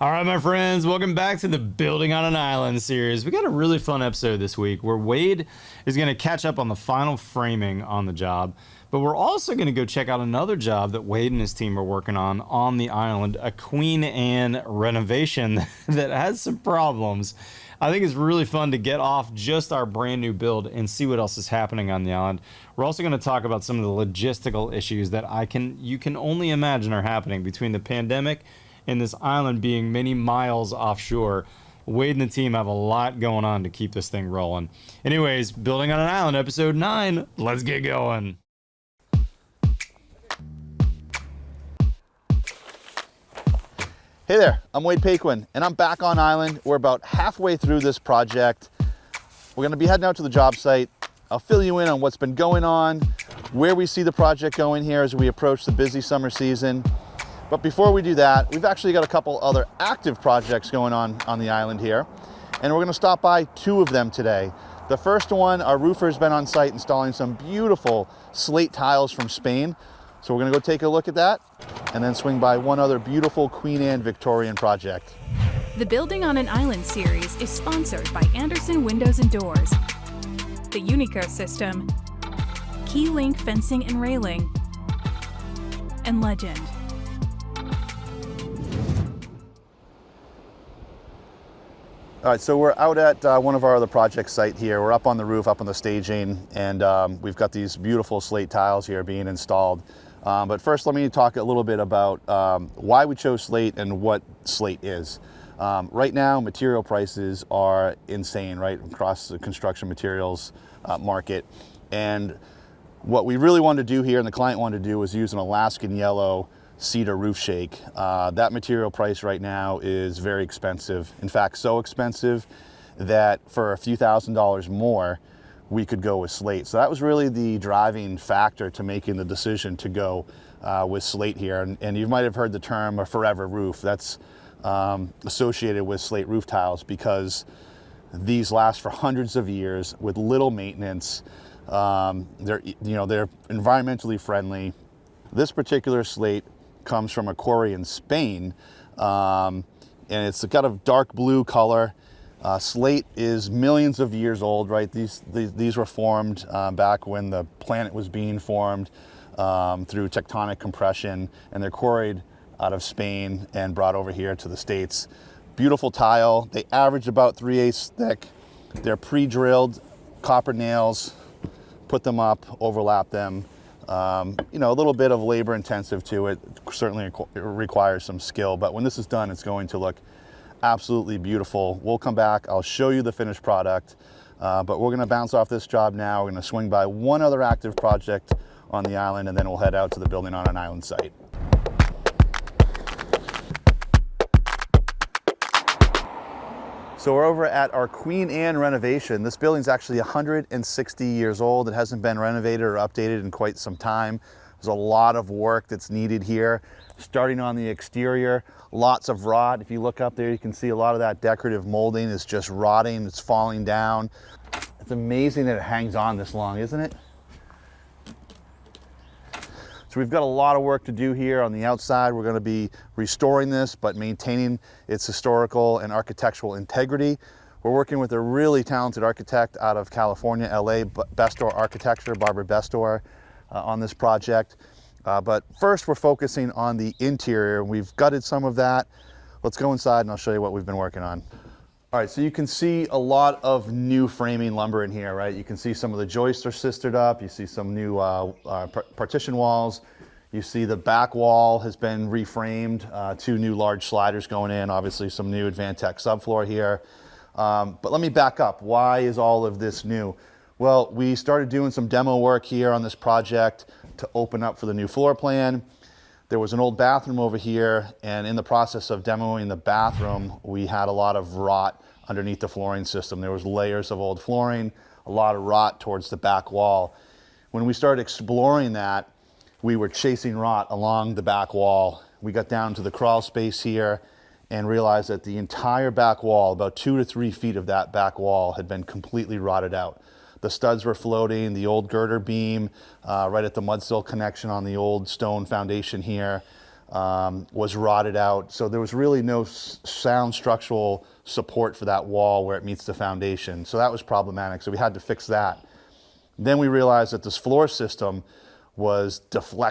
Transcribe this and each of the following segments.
All right, my friends, welcome back to the Building on an Island series. We got a really fun episode this week where Wade is going to catch up on the final framing on the job, but we're also going to go check out another job that Wade and his team are working on the island, a Queen Anne renovation that has some problems. I think it's really fun to get off just our brand new build and see what else is happening on the island. We're also going to talk about some of the logistical issues that you can only imagine are happening between the pandemic and this island being many miles offshore. Wade and the team have a lot going on to keep this thing rolling. Anyways, Building on an Island, episode 9. Let's get going. Hey there, I'm Wade Paquin, and I'm back on island. We're about halfway through this project. We're gonna be heading out to the job site. I'll fill you in on what's been going on, where we see the project going here as we approach the busy summer season. But before we do that, we've actually got a couple other active projects going on the island here, and we're gonna stop by 2 of them today. The first one, our roofer's been on site installing some beautiful slate tiles from Spain. So we're gonna go take a look at that, and then swing by one other beautiful Queen Anne Victorian project. The Building on an Island series is sponsored by Anderson Windows and Doors, the Unico System, Key Link Fencing and Railing, and Legend. All right, so we're out at one of our other project site here. We're up on the roof, up on the staging, and we've got these beautiful slate tiles here being installed. But first, let me talk a little bit about why we chose slate and what slate is. Right now, material prices are insane, right, across the construction materials market. And what we really wanted to do here, and the client wanted to do, was use an Alaskan yellow cedar roof shake. That material price right now is very expensive. In fact, so expensive that for a few $1,000s more, we could go with slate. So that was really the driving factor to making the decision to go with slate here. And you might have heard the term a forever roof. That's associated with slate roof tiles because these last for hundreds of years with little maintenance. They're environmentally friendly. This particular slate comes from a quarry in Spain, and it's got a dark blue color. Slate is millions of years old, right? These were formed back when the planet was being formed through tectonic compression, and they're quarried out of Spain and brought over here to the States. Beautiful tile. They average about 3/8 thick. They're pre-drilled, copper nails, put them up, overlap them. A little bit of labor intensive to it. Certainly it requires some skill, but when this is done, it's going to look absolutely beautiful. We'll come back, I'll show you the finished product, but we're gonna bounce off this job now. We're gonna swing by one other active project on the island, and then we'll head out to the Building on an Island site. So we're over at our Queen Anne renovation. This building's actually 160 years old. It hasn't been renovated or updated in quite some time. There's a lot of work that's needed here. Starting on the exterior, lots of rot. If you look up there, you can see a lot of that decorative molding is just rotting, it's falling down. It's amazing that it hangs on this long, isn't it? So we've got a lot of work to do here on the outside. We're going to be restoring this, but maintaining its historical and architectural integrity. We're working with a really talented architect out of California, LA, Bestor Architecture, Barbara Bestor, on this project. But first we're focusing on the interior. We've gutted some of that. Let's go inside and I'll show you what we've been working on. All right, so you can see a lot of new framing lumber in here, right? You can see some of the joists are sistered up. You see some new partition walls. You see the back wall has been reframed, 2 new large sliders going in, obviously some new Advantech subfloor here. But let me back up. Why is all of this new? Well, we started doing some demo work here on this project to open up for the new floor plan. There was an old bathroom over here, and in the process of demoing the bathroom, we had a lot of rot underneath the flooring system. There was layers of old flooring, a lot of rot towards the back wall. When we started exploring that, we were chasing rot along the back wall. We got down to the crawl space here and realized that the entire back wall, about 2 to 3 feet of that back wall, had been completely rotted out. The studs were floating, the old girder beam right at the mudsill connection on the old stone foundation here. was rotted out. So there was really no sound structural support for that wall where it meets the foundation. So that was problematic. So we had to fix that. Then we realized that this floor system was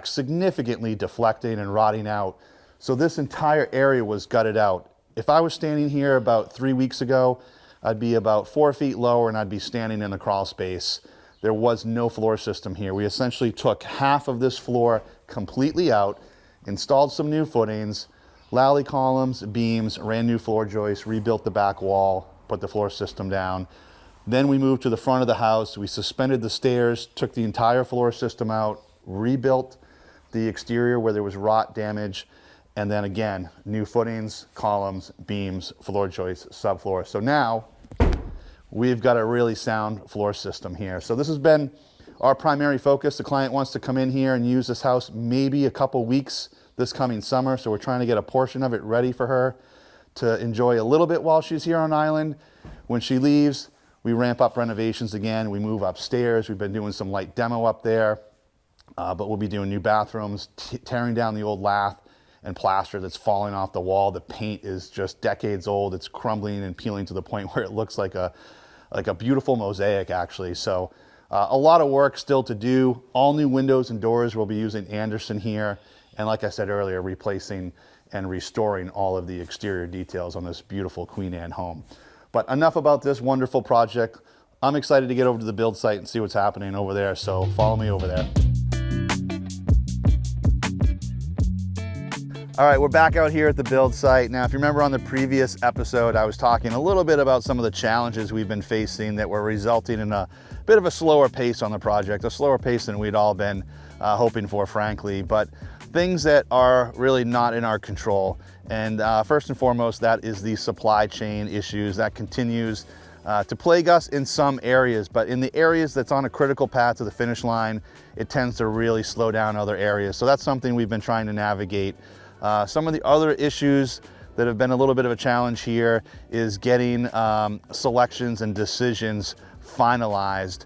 significantly deflecting and rotting out. So this entire area was gutted out. If I was standing here about 3 weeks ago, I'd be about 4 feet lower and I'd be standing in the crawl space. There was no floor system here. We essentially took half of this floor completely out, installed some new footings, lally columns, beams, ran new floor joists, rebuilt the back wall, put the floor system down. Then we moved to the front of the house. We suspended the stairs, took the entire floor system out, rebuilt the exterior where there was rot damage, and then again, new footings, columns, beams, floor joists, subfloor. So now we've got a really sound floor system here. So this has been our primary focus. The client wants to come in here and use this house maybe a couple weeks this coming summer. So we're trying to get a portion of it ready for her to enjoy a little bit while she's here on island. When she leaves, we ramp up renovations again. We move upstairs. We've been doing some light demo up there, but we'll be doing new bathrooms, tearing down the old lath and plaster that's falling off the wall. The paint is just decades old. It's crumbling and peeling to the point where it looks like a beautiful mosaic, actually. So a lot of work still to do. All new windows and doors. We'll be using Andersen here. And like I said earlier, replacing and restoring all of the exterior details on this beautiful Queen Anne home. But enough about this wonderful project. I'm excited to get over to the build site and see what's happening over there. So follow me over there. All right, we're back out here at the build site. Now, if you remember on the previous episode, I was talking a little bit about some of the challenges we've been facing that were resulting in a bit of a slower pace on the project, a slower pace than we'd all been hoping for, frankly, but things that are really not in our control. And first and foremost, that is the supply chain issues that continues to plague us in some areas, but in the areas that's on a critical path to the finish line, it tends to really slow down other areas. So that's something we've been trying to navigate. Some of the other issues that have been a little bit of a challenge here is getting selections and decisions finalized.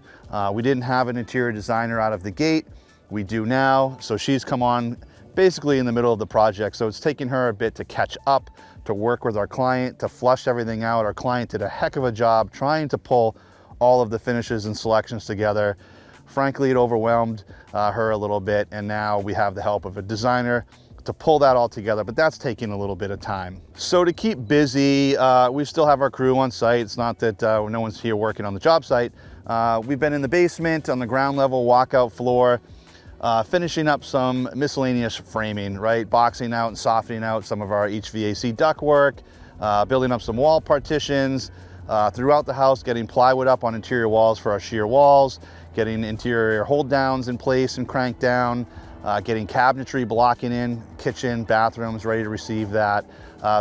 We didn't have an interior designer out of the gate. We do now. So she's come on basically in the middle of the project. So it's taking her a bit to catch up, to work with our client, to flush everything out. Our client did a heck of a job trying to pull all of the finishes and selections together. Frankly, it overwhelmed her a little bit. And now we have the help of a designer to pull that all together, but that's taking a little bit of time. So to keep busy, we still have our crew on site. It's not that no one's here working on the job site. We've been in the basement, on the ground level walkout floor, finishing up some miscellaneous framing, right? Boxing out and softening out some of our HVAC ductwork, building up some wall partitions throughout the house, getting plywood up on interior walls for our shear walls, getting interior hold downs in place and cranked down, getting cabinetry blocking in, kitchen, bathrooms ready to receive that.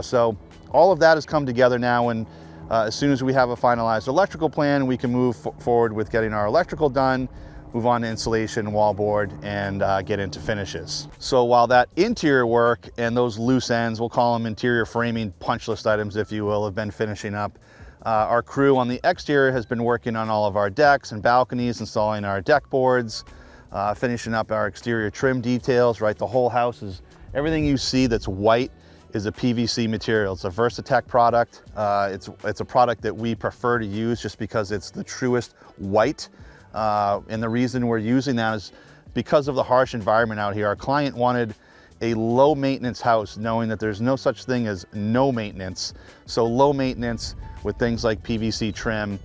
So all of that has come together now, and as soon as we have a finalized electrical plan, we can move forward with getting our electrical done, move on to insulation, wallboard, and get into finishes. So while that interior work and those loose ends, we'll call them interior framing punch list items, if you will, have been finishing up, our crew on the exterior has been working on all of our decks and balconies, installing our deck boards, finishing up our exterior trim details, right? The whole house is, everything you see that's white is a PVC material. It's a Versatex product. It's a product that we prefer to use just because it's the truest white. And the reason we're using that is because of the harsh environment out here. Our client wanted a low maintenance house, knowing that there's no such thing as no maintenance. So low maintenance with things like PVC trim,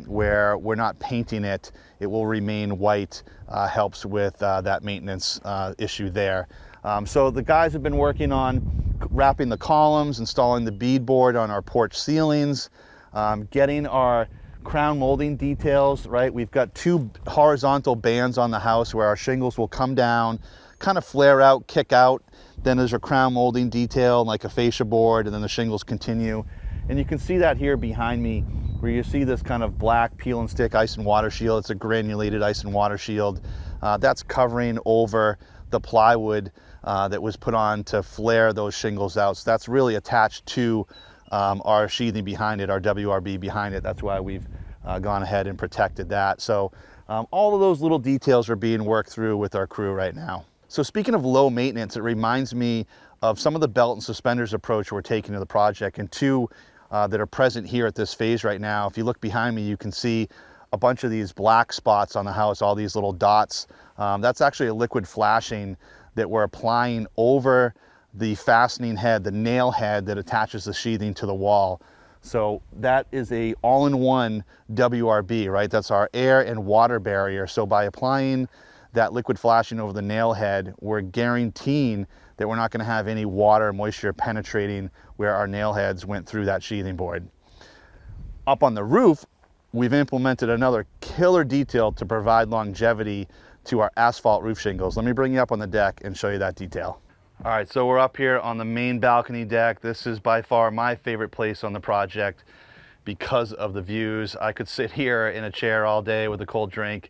where we're not painting it, it will remain white, helps with that maintenance issue there. So the guys have been working on wrapping the columns, installing the beadboard on our porch ceilings, getting our crown molding details, right? We've got 2 horizontal bands on the house where our shingles will come down, kind of flare out, kick out. Then there's a crown molding detail, like a fascia board, and then the shingles continue. And you can see that here behind me, where you see this kind of black peel and stick ice and water shield. It's a granulated ice and water shield. That's covering over the plywood that was put on to flare those shingles out. So that's really attached to our sheathing behind it, our WRB behind it. That's why we've gone ahead and protected that. So all of those little details are being worked through with our crew right now. So speaking of low maintenance, it reminds me of some of the belt and suspenders approach we're taking to the project, and two that are present here at this phase right now. If you look behind me, you can see a bunch of these black spots on the house, all these little dots. That's actually a liquid flashing that we're applying over the fastening head, the nail head that attaches the sheathing to the wall. So that is a all-in-one WRB, right? That's our air and water barrier. So by applying that liquid flashing over the nail head, we're guaranteeing that we're not going to have any water or moisture penetrating where our nail heads went through that sheathing board. Up on the roof, we've implemented another killer detail to provide longevity to our asphalt roof shingles. Let me bring you up on the deck and show you that detail. All right, so we're up here on the main balcony deck. This is by far my favorite place on the project because of the views. I could sit here in a chair all day with a cold drink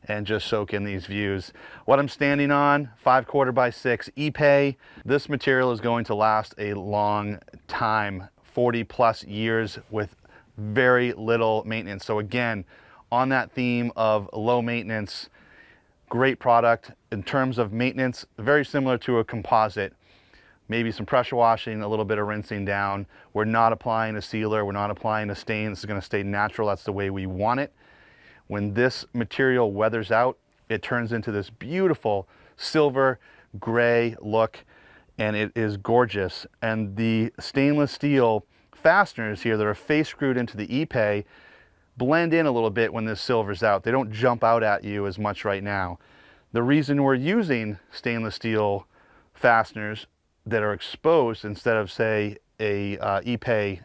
and just soak in these views. What I'm standing on, 5/4 by 6 Ipe. This material is going to last a long time, 40 plus years with very little maintenance. So again, on that theme of low maintenance, great product. In terms of maintenance, very similar to a composite. Maybe some pressure washing, a little bit of rinsing down. We're not applying a sealer, we're not applying a stain. This is gonna stay natural, that's the way we want it. When this material weathers out, it turns into this beautiful silver gray look, and it is gorgeous. And the stainless steel fasteners here that are face screwed into the Ipe blend in a little bit when this silver's out. They don't jump out at you as much right now. The reason we're using stainless steel fasteners that are exposed instead of, say, a Ipe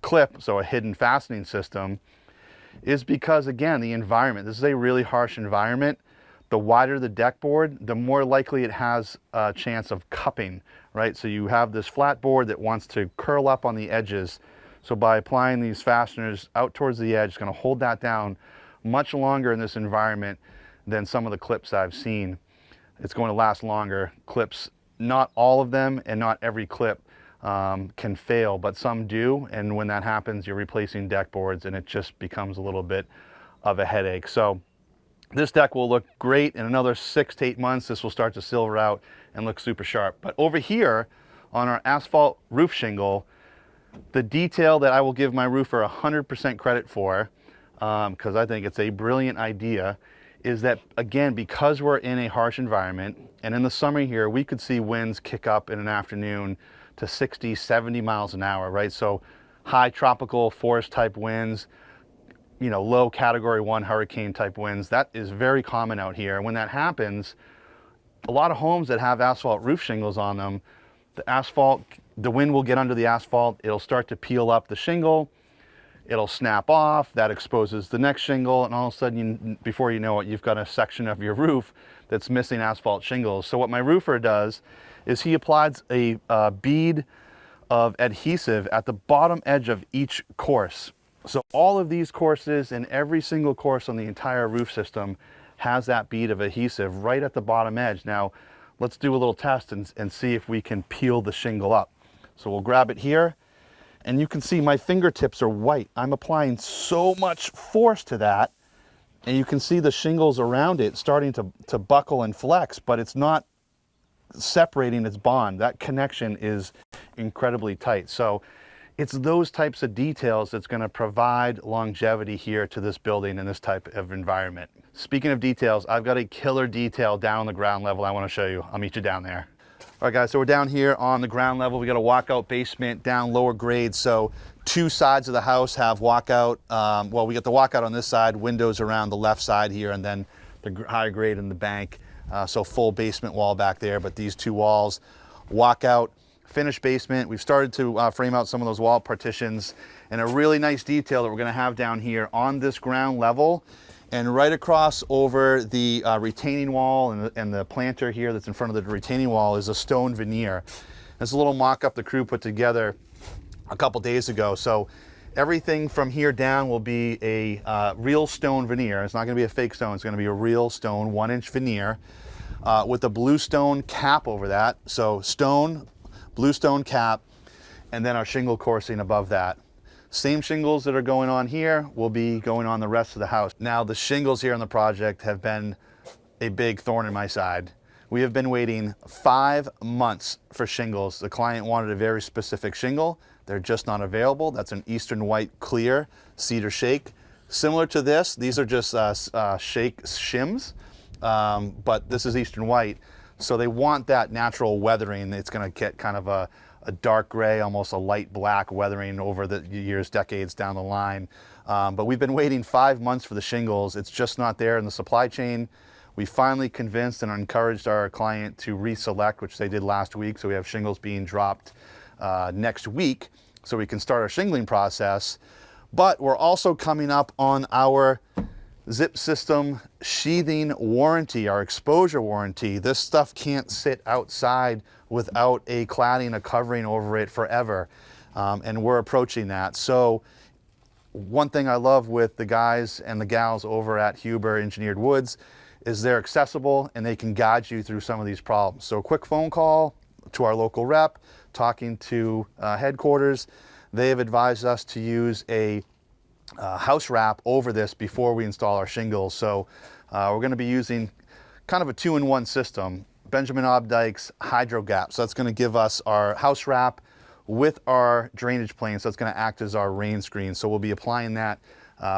clip, so a hidden fastening system, is because, again, the environment. This is a really harsh environment. The wider the deck board, the more likely it has a chance of cupping, right? So you have this flat board that wants to curl up on the edges. So by applying these fasteners out towards the edge, it's going to hold that down much longer in this environment than some of the clips I've seen. It's going to last longer. Clips, not all of them and not every clip can fail, but some do. And when that happens, you're replacing deck boards and it just becomes a little bit of a headache. So this deck will look great in another 6 to 8 months. This will start to silver out and look super sharp. But over here on our asphalt roof shingle, the detail that I will give my roofer 100% credit for, because I think it's a brilliant idea, is that, again, because we're in a harsh environment, and in the summer here, we could see winds kick up in an afternoon to 60, 70 miles an hour, right? So high tropical forest type winds, you know, low category 1 hurricane type winds. That is very common out here. When that happens, a lot of homes that have asphalt roof shingles on them, the wind will get under the asphalt, it'll start to peel up the shingle, it'll snap off, that exposes the next shingle, and all of a sudden, before you know it, you've got a section of your roof that's missing asphalt shingles. So what my roofer does is he applies a bead of adhesive at the bottom edge of each course. So all of these courses and every single course on the entire roof system has that bead of adhesive right at the bottom edge. Now, let's do a little test and see if we can peel the shingle up. So we'll grab it here, and you can see my fingertips are white. I'm applying so much force to that, and you can see the shingles around it starting to buckle and flex, but it's not separating its bond. That connection is incredibly tight. So it's those types of details that's going to provide longevity here to this building in this type of environment. Speaking of details, I've got a killer detail down on the ground level I want to show you. I'll meet you down there. All right, guys, so we're down here on the ground level. We got a walkout basement down lower grade. So 2 sides of the house have walkout. Well, we got the walkout on this side, windows around the left side here, and then the higher grade in the bank. So full basement wall back there, but these 2 walls, walkout, finished basement. We've started to frame out some of those wall partitions, and a really nice detail that we're gonna have down here on this ground level. And right across over the retaining wall and the planter here that's in front of the retaining wall is a stone veneer. It's a little mock-up the crew put together a couple days ago. So everything from here down will be a real stone veneer. It's not gonna be a fake stone, it's gonna be a real stone 1-inch veneer with a blue stone cap over that. So stone, blue stone cap, and then our shingle coursing above that. Same shingles that are going on here will be going on the rest of the house. Now, the shingles here on the project have been a big thorn in my side. We have been waiting 5 months for shingles. The client wanted a very specific shingle. They're just not available. That's an Eastern White Clear Cedar Shake. Similar to this, these are just shake shims, but this is Eastern White. So they want that natural weathering. It's gonna get kind of a dark gray, almost a light black weathering over the years, decades down the line. But we've been waiting 5 months for the shingles. It's just not there in the supply chain. We finally convinced and encouraged our client to reselect, which they did last week. So we have shingles being dropped next week so we can start our shingling process. But we're also coming up on our zip system sheathing warranty, our exposure warranty. This stuff can't sit outside without a cladding, a covering over it forever. And we're approaching that. So one thing I love with the guys and the gals over at Huber Engineered Woods is they're accessible and they can guide you through some of these problems. So a quick phone call to our local rep, talking to headquarters. They have advised us to use a house wrap over this before we install our shingles. So we're going to be using kind of a 2-in-1 system, Benjamin Obdike's Hydro Gap. So that's going to give us our house wrap with our drainage plane. So it's going to act as our rain screen. So we'll be applying that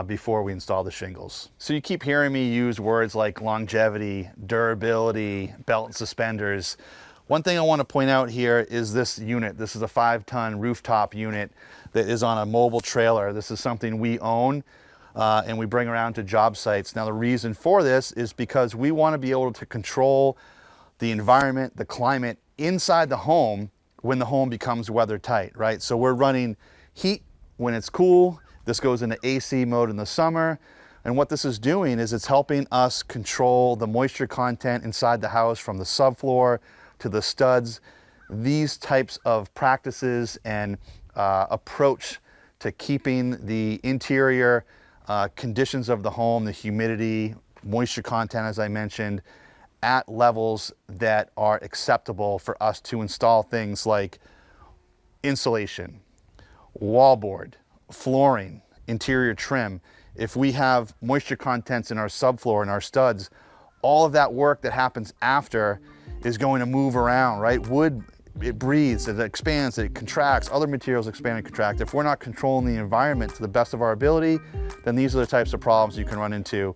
before we install the shingles. So you keep hearing me use words like longevity, durability, belt and suspenders. One thing I want to point out here is this unit. This is a 5-ton rooftop unit that is on a mobile trailer. This is something we own and we bring around to job sites. Now the reason for this is because we want to be able to control the environment, the climate inside the home when the home becomes weather tight, right? So we're running heat when it's cool. This goes into AC mode in the summer. And what this is doing is it's helping us control the moisture content inside the house from the subfloor to the studs. These types of practices and approach to keeping the interior conditions of the home, the humidity, moisture content, as I mentioned, at levels that are acceptable for us to install things like insulation, wallboard, flooring, interior trim. If we have moisture contents in our subfloor and our studs, all of that work that happens after is going to move around, right? Wood, it breathes, it expands, it contracts, other materials expand and contract. If we're not controlling the environment to the best of our ability, then these are the types of problems you can run into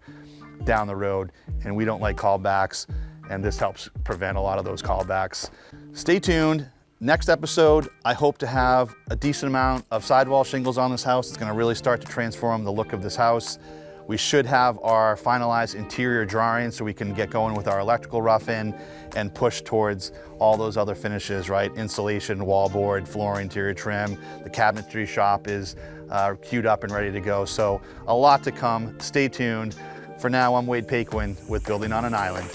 down the road, and we don't like callbacks, and this helps prevent a lot of those callbacks. Stay tuned. Next episode, I hope to have a decent amount of sidewall shingles on this house. It's gonna really start to transform the look of this house. We should have our finalized interior drawings so we can get going with our electrical rough-in and push towards all those other finishes, right? Insulation, wallboard, flooring, interior trim. The cabinetry shop is queued up and ready to go. So a lot to come. Stay tuned. For now, I'm Wade Paquin with Building on an Island.